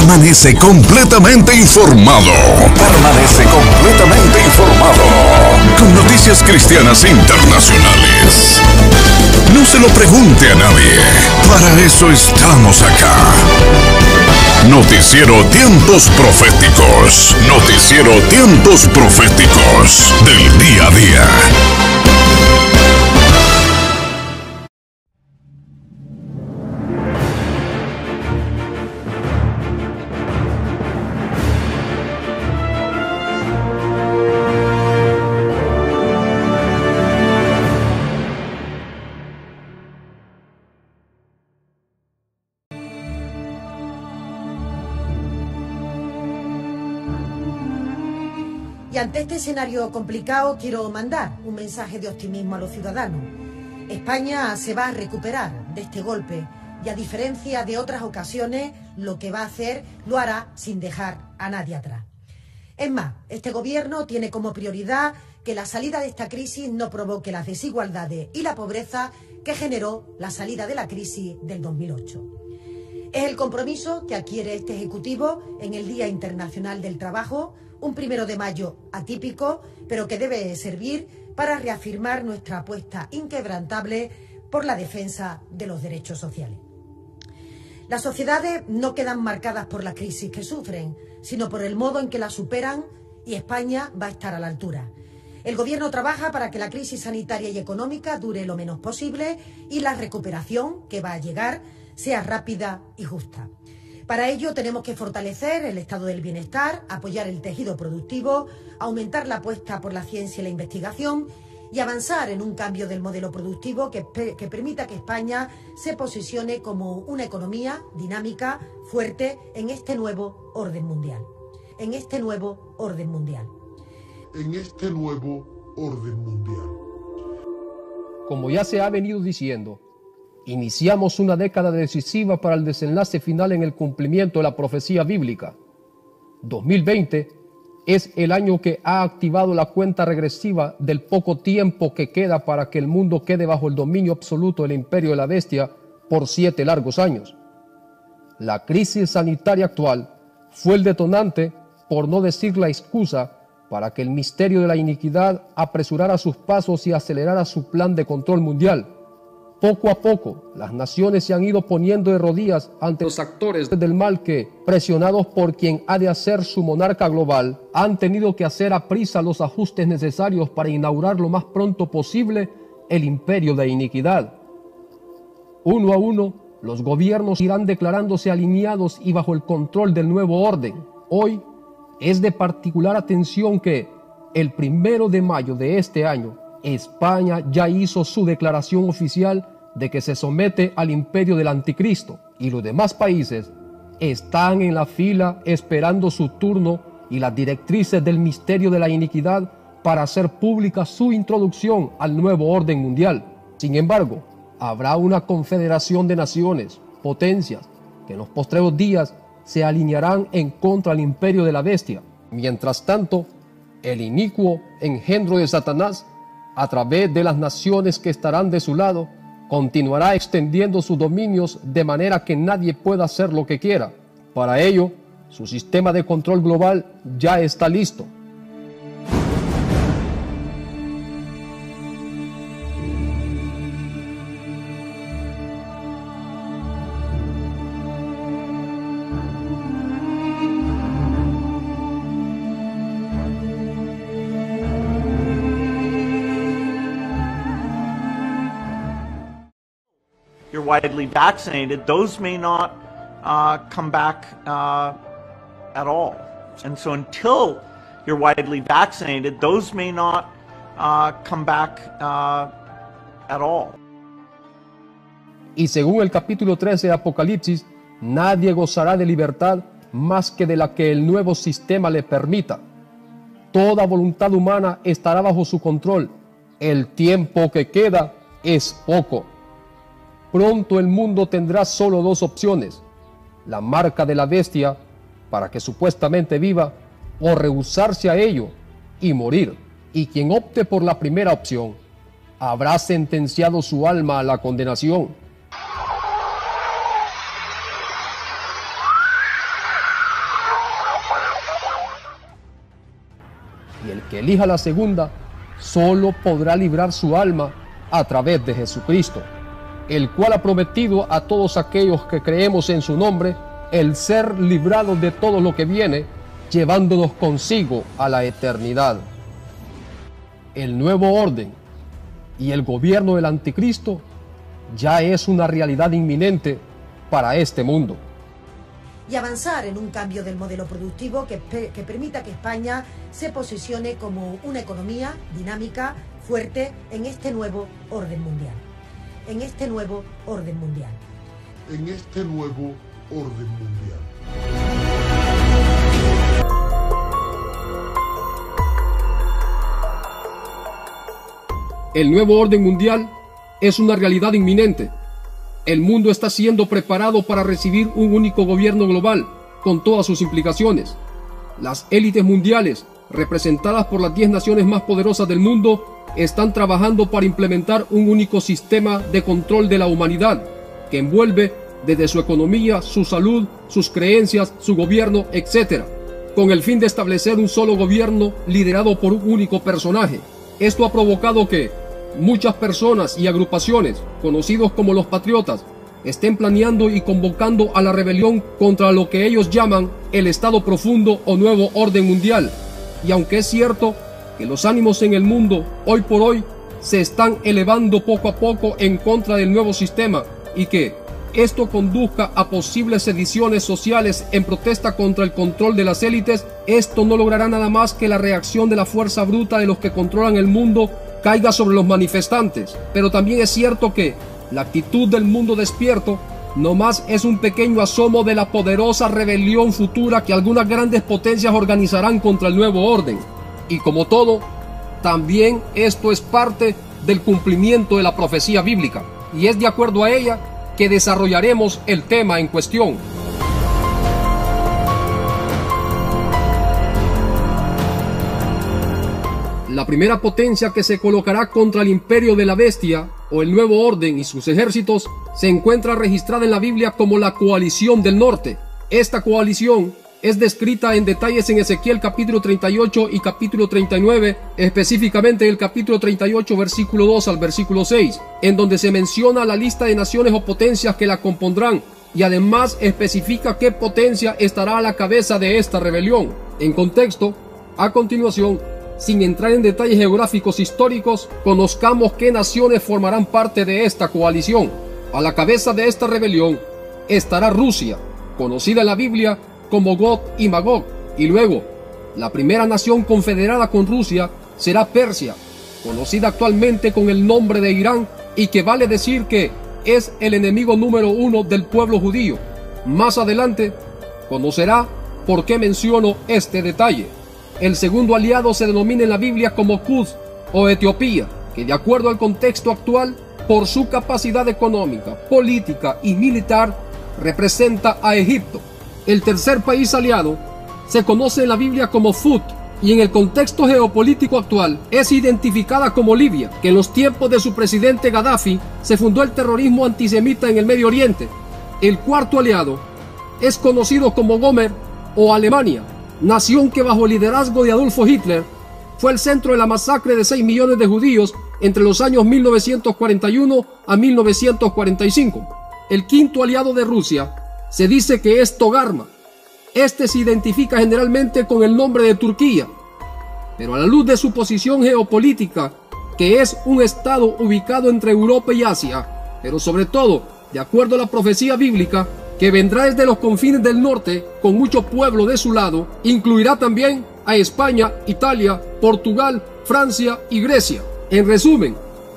Permanece completamente informado. Permanece completamente informado. Con noticias cristianas internacionales. No se lo pregunte a nadie. Para eso estamos acá. Noticiero Tiempos Proféticos. Noticiero Tiempos Proféticos. Del día a día. Y ante este escenario complicado quiero mandar un mensaje de optimismo a los ciudadanos. España se va a recuperar de este golpe y, a diferencia de otras ocasiones, lo que va a hacer lo hará sin dejar a nadie atrás. Es más, este gobierno tiene como prioridad que la salida de esta crisis no provoque las desigualdades y la pobreza que generó la salida de la crisis del 2008. Es el compromiso que adquiere este Ejecutivo en el Día Internacional del Trabajo, un 1 de mayo atípico, pero que debe servir para reafirmar nuestra apuesta inquebrantable por la defensa de los derechos sociales. Las sociedades no quedan marcadas por la crisis que sufren, sino por el modo en que la superan, y España va a estar a la altura. El Gobierno trabaja para que la crisis sanitaria y económica dure lo menos posible y la recuperación que va a llegar sea rápida y justa. Para ello tenemos que fortalecer el estado del bienestar, apoyar el tejido productivo, aumentar la apuesta por la ciencia y la investigación y avanzar en un cambio del modelo productivo que permita que España se posicione como una economía dinámica, fuerte en este nuevo orden mundial. En este nuevo orden mundial. En este nuevo orden mundial. Como ya se ha venido diciendo, iniciamos una década decisiva para el desenlace final en el cumplimiento de la profecía bíblica. 2020 es el año que ha activado la cuenta regresiva del poco tiempo que queda para que el mundo quede bajo el dominio absoluto del imperio de la bestia por 7 largos años. La crisis sanitaria actual fue el detonante, por no decir la excusa, para que el misterio de la iniquidad apresurara sus pasos y acelerara su plan de control mundial. Poco a poco, las naciones se han ido poniendo de rodillas ante los actores del mal que, presionados por quien ha de ser su monarca global, han tenido que hacer a prisa los ajustes necesarios para inaugurar lo más pronto posible el imperio de iniquidad. Uno a uno, los gobiernos irán declarándose alineados y bajo el control del nuevo orden. Hoy es de particular atención que, el 1 de mayo de este año, España ya hizo su declaración oficial de que se somete al imperio del anticristo, y los demás países están en la fila esperando su turno y las directrices del misterio de la iniquidad para hacer pública su introducción al nuevo orden mundial. Sin embargo, habrá una confederación de naciones, potencias, que en los postreros días se alinearán en contra del imperio de la bestia. Mientras tanto, el inicuo engendro de Satanás, a través de las naciones que estarán de su lado, continuará extendiendo sus dominios de manera que nadie pueda hacer lo que quiera. Para ello, su sistema de control global ya está listo. You're widely vaccinated, those may not come back at all. And so until you're widely vaccinated, those may not come back at all. Y según el capítulo 13 de Apocalipsis, nadie gozará de libertad más que de la que el nuevo sistema le permita. Toda voluntad humana estará bajo su control. El tiempo que queda es poco. Pronto el mundo tendrá solo 2 opciones: la marca de la bestia, para que supuestamente viva, o rehusarse a ello y morir. Y quien opte por la primera opción, habrá sentenciado su alma a la condenación. que elija la segunda solo podrá librar su alma a través de Jesucristo, el cual ha prometido a todos aquellos que creemos en su nombre el ser librados de todo lo que viene, llevándonos consigo a la eternidad. El nuevo orden y el gobierno del anticristo ya es una realidad inminente para este mundo. Y avanzar en un cambio del modelo productivo que permita que España se posicione como una economía dinámica, fuerte en este nuevo orden mundial. En este nuevo orden mundial. En este nuevo orden mundial. El nuevo orden mundial es una realidad inminente. El mundo está siendo preparado para recibir un único gobierno global, con todas sus implicaciones. Las élites mundiales, representadas por las 10 naciones más poderosas del mundo, están trabajando para implementar un único sistema de control de la humanidad, que envuelve desde su economía, su salud, sus creencias, su gobierno, etc., con el fin de establecer un solo gobierno liderado por un único personaje. Esto ha provocado que muchas personas y agrupaciones, conocidos como los patriotas, estén planeando y convocando a la rebelión contra lo que ellos llaman el Estado Profundo o Nuevo Orden Mundial. Y aunque es cierto que los ánimos en el mundo hoy por hoy se están elevando poco a poco en contra del nuevo sistema y que esto conduzca a posibles sediciones sociales en protesta contra el control de las élites, esto no logrará nada más que la reacción de la fuerza bruta de los que controlan el mundo caiga sobre los manifestantes. Pero también es cierto que la actitud del mundo despierto nomás es un pequeño asomo de la poderosa rebelión futura que algunas grandes potencias organizarán contra el nuevo orden. Y como todo, también esto es parte del cumplimiento de la profecía bíblica, y es de acuerdo a ella que desarrollaremos el tema en cuestión. La primera potencia que se colocará contra el imperio de la bestia o el nuevo orden y sus ejércitos se encuentra registrada en la Biblia como la coalición del norte. Esta coalición es descrita en detalles en Ezequiel capítulo 38 y capítulo 39, específicamente en el capítulo 38 versículo 2 al versículo 6, en donde se menciona la lista de naciones o potencias que la compondrán y además especifica qué potencia estará a la cabeza de esta rebelión. En contexto, a continuación, sin entrar en detalles geográficos históricos, conozcamos qué naciones formarán parte de esta coalición. A la cabeza de esta rebelión estará Rusia, conocida en la Biblia como Gog y Magog, y luego la primera nación confederada con Rusia será Persia, conocida actualmente con el nombre de Irán, y que vale decir que es el enemigo número 1 del pueblo judío. Más adelante conocerá por qué menciono este detalle. El segundo aliado se denomina en la Biblia como Cus o Etiopía, que de acuerdo al contexto actual, por su capacidad económica, política y militar, representa a Egipto. El tercer país aliado se conoce en la Biblia como Fut, y en el contexto geopolítico actual es identificada como Libia, que en los tiempos de su presidente Gaddafi se fundó el terrorismo antisemita en el Medio Oriente. El cuarto aliado es conocido como Gomer o Alemania, nación que bajo el liderazgo de Adolfo Hitler fue el centro de la masacre de 6 millones de judíos entre los años 1941 a 1945. El quinto aliado de Rusia se dice que es Togarma. Este se identifica generalmente con el nombre de Turquía, pero a la luz de su posición geopolítica, que es un estado ubicado entre Europa y Asia, pero sobre todo, de acuerdo a la profecía bíblica, que vendrá desde los confines del norte con mucho pueblo de su lado, incluirá también a España, Italia, Portugal, Francia y Grecia. En resumen,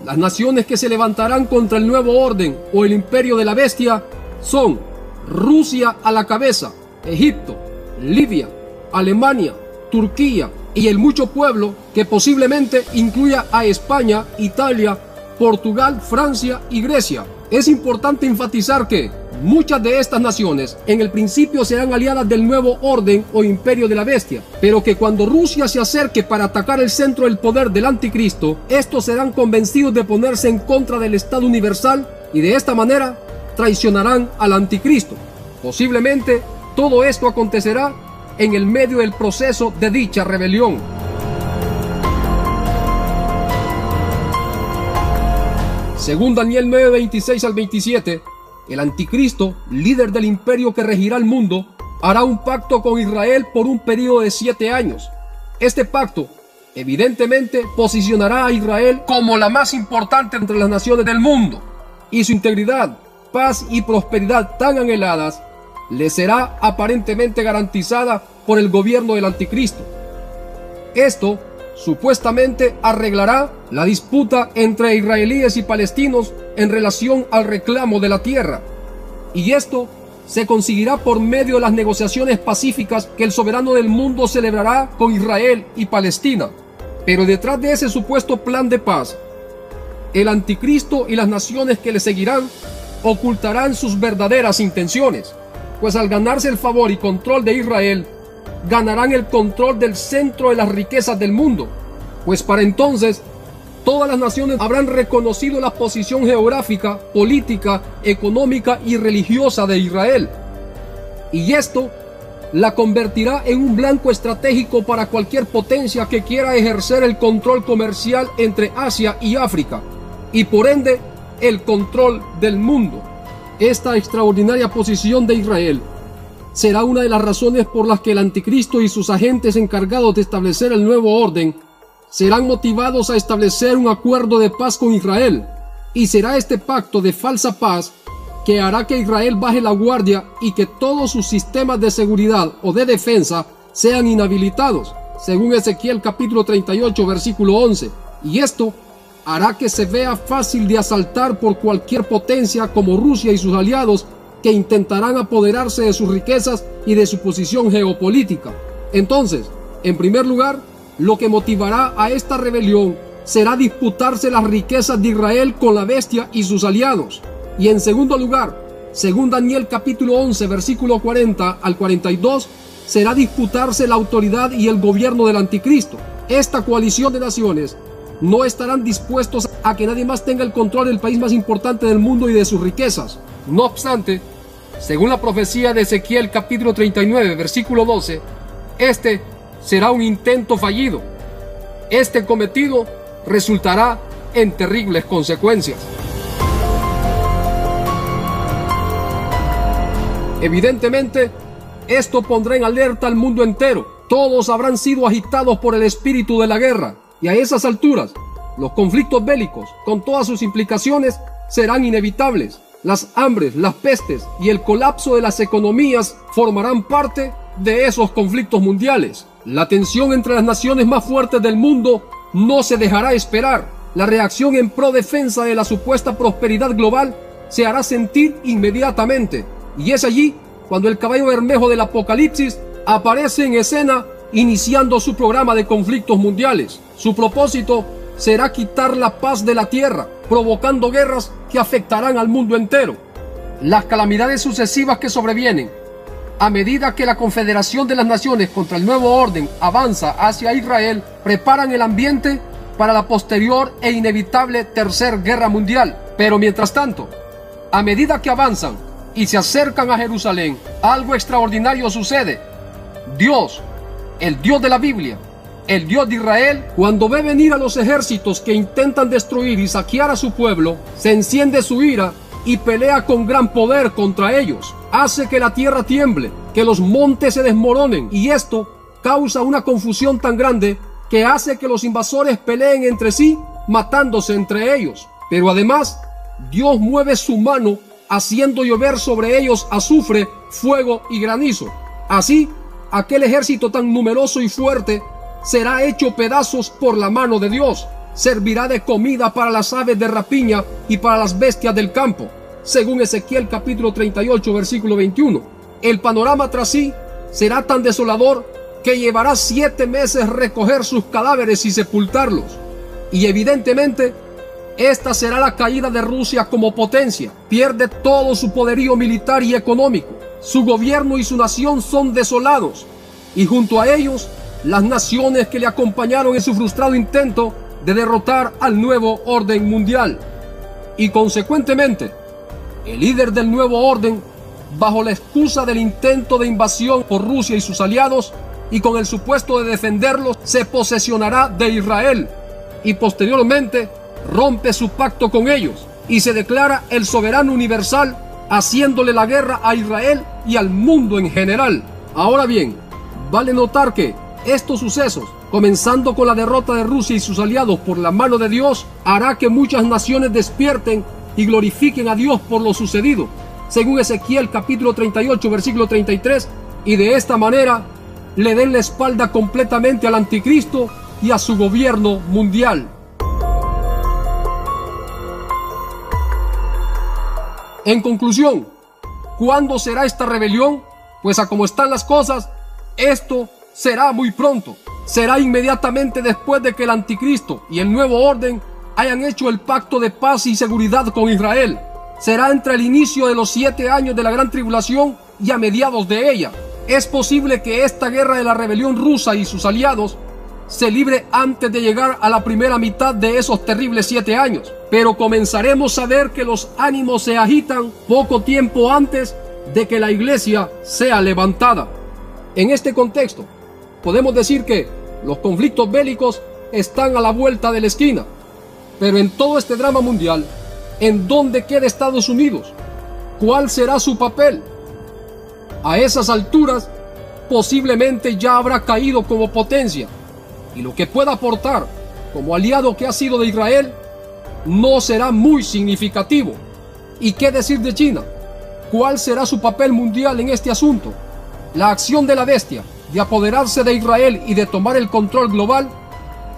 las naciones que se levantarán contra el nuevo orden o el imperio de la bestia son Rusia a la cabeza, Egipto, Libia, Alemania, Turquía y el mucho pueblo que posiblemente incluya a España, Italia, Portugal, Francia y Grecia. Es importante enfatizar que muchas de estas naciones en el principio serán aliadas del nuevo orden o imperio de la bestia, pero que cuando Rusia se acerque para atacar el centro del poder del anticristo, estos serán convencidos de ponerse en contra del Estado universal y de esta manera traicionarán al anticristo. Posiblemente todo esto acontecerá en el medio del proceso de dicha rebelión. Según Daniel 9, 26 al 27, el anticristo, líder del imperio que regirá el mundo, hará un pacto con Israel por un periodo de 7 años. Este pacto, evidentemente, posicionará a Israel como la más importante entre las naciones del mundo, y su integridad, paz y prosperidad tan anheladas le será aparentemente garantizada por el gobierno del anticristo. Esto supuestamente arreglará la disputa entre israelíes y palestinos en relación al reclamo de la tierra, y esto se conseguirá por medio de las negociaciones pacíficas que el soberano del mundo celebrará con Israel y Palestina. Pero detrás de ese supuesto plan de paz, el anticristo y las naciones que le seguirán ocultarán sus verdaderas intenciones, pues al ganarse el favor y control de Israel, ganarán el control del centro de las riquezas del mundo, pues para entonces todas las naciones habrán reconocido la posición geográfica, política, económica y religiosa de Israel, y esto la convertirá en un blanco estratégico para cualquier potencia que quiera ejercer el control comercial entre Asia y África, y por ende el control del mundo. Esta extraordinaria posición de Israel será una de las razones por las que el anticristo y sus agentes encargados de establecer el nuevo orden serán motivados a establecer un acuerdo de paz con Israel, y será este pacto de falsa paz que hará que Israel baje la guardia y que todos sus sistemas de seguridad o de defensa sean inhabilitados, según Ezequiel capítulo 38 versículo 11, y esto hará que se vea fácil de asaltar por cualquier potencia como Rusia y sus aliados, que intentarán apoderarse de sus riquezas y de su posición geopolítica. Entonces, en primer lugar, lo que motivará a esta rebelión será disputarse las riquezas de Israel con la bestia y sus aliados. Y en segundo lugar, según Daniel capítulo 11 versículo 40 al 42, será disputarse la autoridad y el gobierno del anticristo. Esta coalición de naciones no estarán dispuestos a que nadie más tenga el control del país más importante del mundo y de sus riquezas. No obstante, según la profecía de Ezequiel capítulo 39 versículo 12, este será un intento fallido. Este cometido resultará en terribles consecuencias. Evidentemente, esto pondrá en alerta al mundo entero. Todos habrán sido agitados por el espíritu de la guerra, y a esas alturas, los conflictos bélicos, con todas sus implicaciones, serán inevitables. Las hambres, las pestes y el colapso de las economías formarán parte de esos conflictos mundiales. La tensión entre las naciones más fuertes del mundo no se dejará esperar. La reacción en pro defensa de la supuesta prosperidad global se hará sentir inmediatamente. Y es allí cuando el caballo bermejo del Apocalipsis aparece en escena, iniciando su programa de conflictos mundiales. Su propósito será quitar la paz de la tierra, provocando guerras que afectarán al mundo entero. Las calamidades sucesivas que sobrevienen a medida que la Confederación de las Naciones contra el Nuevo Orden avanza hacia Israel preparan el ambiente para la posterior e inevitable Tercera Guerra Mundial. Pero mientras tanto, a medida que avanzan y se acercan a Jerusalén, algo extraordinario sucede. Dios, el Dios de la Biblia, el Dios de Israel, cuando ve venir a los ejércitos que intentan destruir y saquear a su pueblo, se enciende su ira y pelea con gran poder contra ellos. Hace que la tierra tiemble, que los montes se desmoronen, y esto causa una confusión tan grande que hace que los invasores peleen entre sí, matándose entre ellos. Pero además, Dios mueve su mano haciendo llover sobre ellos azufre, fuego y granizo. Así, aquel ejército tan numeroso y fuerte será hecho pedazos por la mano de Dios. Servirá de comida para las aves de rapiña y para las bestias del campo, según Ezequiel capítulo 38 versículo 21. El panorama tras sí será tan desolador que llevará 7 meses recoger sus cadáveres y sepultarlos. Y evidentemente, esta será la caída de Rusia como potencia. Pierde todo su poderío militar y económico. Su gobierno y su nación son desolados. Y junto a ellos, las naciones que le acompañaron en su frustrado intento de derrotar al nuevo orden mundial. Y consecuentemente, el líder del nuevo orden, bajo la excusa del intento de invasión por Rusia y sus aliados, y con el supuesto de defenderlos, se posesionará de Israel y posteriormente rompe su pacto con ellos, y se declara el soberano universal, haciéndole la guerra a Israel y al mundo en general. Ahora bien, vale notar que estos sucesos, comenzando con la derrota de Rusia y sus aliados por la mano de Dios, hará que muchas naciones despierten y glorifiquen a Dios por lo sucedido, según Ezequiel capítulo 38, versículo 33, y de esta manera le den la espalda completamente al anticristo y a su gobierno mundial. En conclusión, ¿cuándo será esta rebelión? Pues a como están las cosas, esto será muy pronto. Será inmediatamente después de que el anticristo y el nuevo orden hayan hecho el pacto de paz y seguridad con Israel. Será entre el inicio de los 7 años de la gran tribulación y a mediados de ella. Es posible que esta guerra de la rebelión rusa y sus aliados se libre antes de llegar a la primera mitad de esos terribles 7 años. Pero comenzaremos a ver que los ánimos se agitan poco tiempo antes de que la iglesia sea levantada. En este contexto, podemos decir que los conflictos bélicos están a la vuelta de la esquina. Pero en todo este drama mundial, ¿en dónde queda Estados Unidos? ¿Cuál será su papel? A esas alturas, posiblemente ya habrá caído como potencia, y lo que pueda aportar como aliado que ha sido de Israel no será muy significativo. ¿Y qué decir de China? ¿Cuál será su papel mundial en este asunto? La acción de la bestia de apoderarse de Israel y de tomar el control global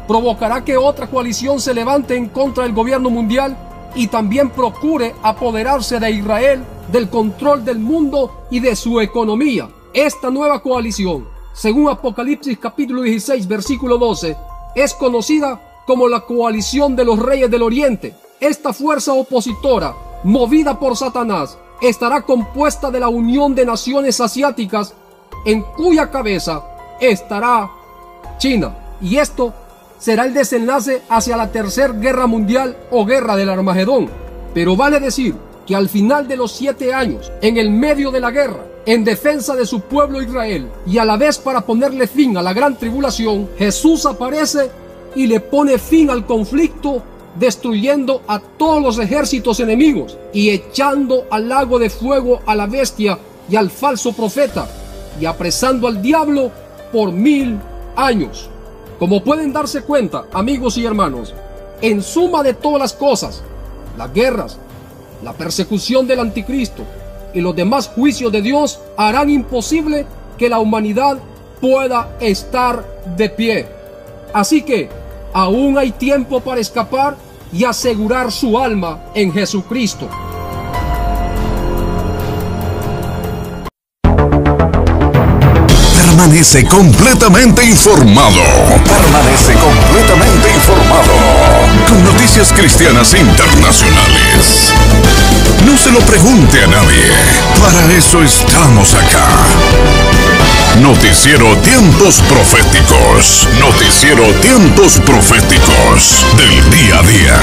provocará que otra coalición se levante en contra del gobierno mundial y también procure apoderarse de Israel, del control del mundo y de su economía. Esta nueva coalición, según Apocalipsis capítulo 16, versículo 12, es conocida como la coalición de los reyes del Oriente. Esta fuerza opositora, movida por Satanás, estará compuesta de la unión de naciones asiáticas, en cuya cabeza estará China. Y esto será el desenlace hacia la Tercera Guerra Mundial o Guerra del Armagedón. Pero vale decir que al final de los 7 años, en el medio de la guerra, en defensa de su pueblo Israel, y a la vez para ponerle fin a la gran tribulación, Jesús aparece y le pone fin al conflicto, destruyendo a todos los ejércitos enemigos y echando al lago de fuego a la bestia y al falso profeta, y apresando al diablo por 1000 años. Como pueden darse cuenta, amigos y hermanos, en suma de todas las cosas, las guerras, la persecución del anticristo y los demás juicios de Dios harán imposible que la humanidad pueda estar de pie. Así que aún hay tiempo para escapar y asegurar su alma en Jesucristo. Permanece completamente informado. Permanece completamente informado. Con Noticias Cristianas Internacionales. No se lo pregunte a nadie. Para eso estamos acá. Noticiero Tiempos Proféticos. Noticiero Tiempos Proféticos del día a día.